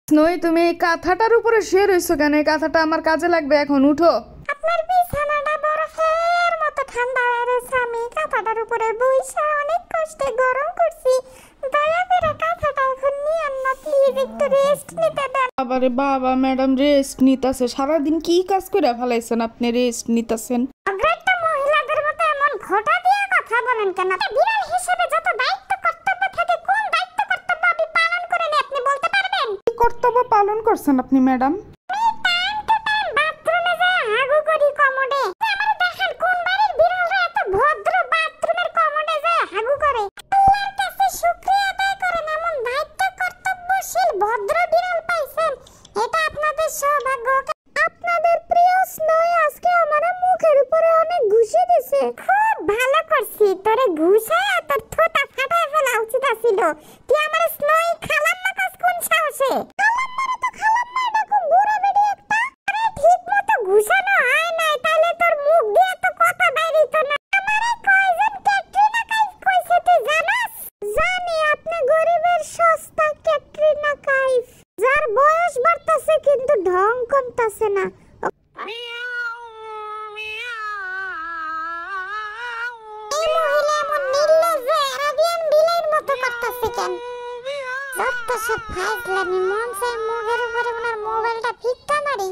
স্নোই, তুমি এই কাঁথাটার উপরে শুয়ে রইছো কেন? এই কাঁথাটা আমার কাজে লাগবে, এখন উঠো। আপনার বিছানাটা বরফের মতো ঠান্ডা হয়ে রয়েছে। আমি কাঁথাটার উপরে বইসা অনেক কষ্টে গরম করছি। দয়া করে কাঁথাটা এখন নিয়েন না প্লিজ, একটু রেস্ট নিতে দেন। আবারে বাবা, ম্যাডাম রেস্ট নিতাছে? সারাদিন কি কাজ করে ফেলাইছেন আপনি, রেস্ট নিতাছেন? অগ্রহিত মহিলাদের মতো এমন ঘটা দিয়ে কথা বলেন কেন? বিড়াল হিসেবে যত দায়িত্ব কর্তব্য থাকে, কোন দায়িত্ব কর্তব্য আমি পালন করে নি আপনি বলতে পারবেন? কি কর্তব্য পালন করছেন আপনি ম্যাডাম? টাইম টু টাইম বাথরুমে যায় হাগু করি কমোডে। আমার দেখেন কোন বাড়ির বিড়ালরা এত ভদ্র বাথরুমের কমোডে যায় হাগু করে। আল্লাহর কাছে শুকরিয়া আদায় করেন, এমন দায়িত্ব কর্তব্যশীল ভদ্র বিড়াল পাইছেন। এটা আপনাদের সৌভাগ্য। আপনাদের প্রিয় স্নোই আজকে আমার মুখের উপরে অনেক ঘুষি দিছে। খুব ভালো করছি, তোরে ঘুষায় তোর ঠোঁটা ফাটায় ফেলা উচিত ছিল। তুই আমার স্নোই খালাম্মা কাজ কোন সাহসে? খালাম্মারে তো খালাম্মা ডাকো, বুড়ো বেডি একটা। আরে ঠিকমতো ঘুষানো হয় নাই, তাহলে তোর মুখ দিয়ে তো কথা বাইরে হইতো না। আমারে কয়জন ক্যাটরিনা কাইফ কইছে তুই জানাস? জানি, আপনি গরিবের সস্তা ক্যাটরিনা কাইফ, যার বয়স বাড়তাছে কিন্তু ঢং কমতাছে না। এই মহিলা এমন নির্লজ্জ আরাবিয়ান বিলাইয়ের মতো করতাছে কেন? যত সব ফাইজলামি, মন চায় মুখের উপরে ওনার মোবাইলটা ফিক্কা মারি।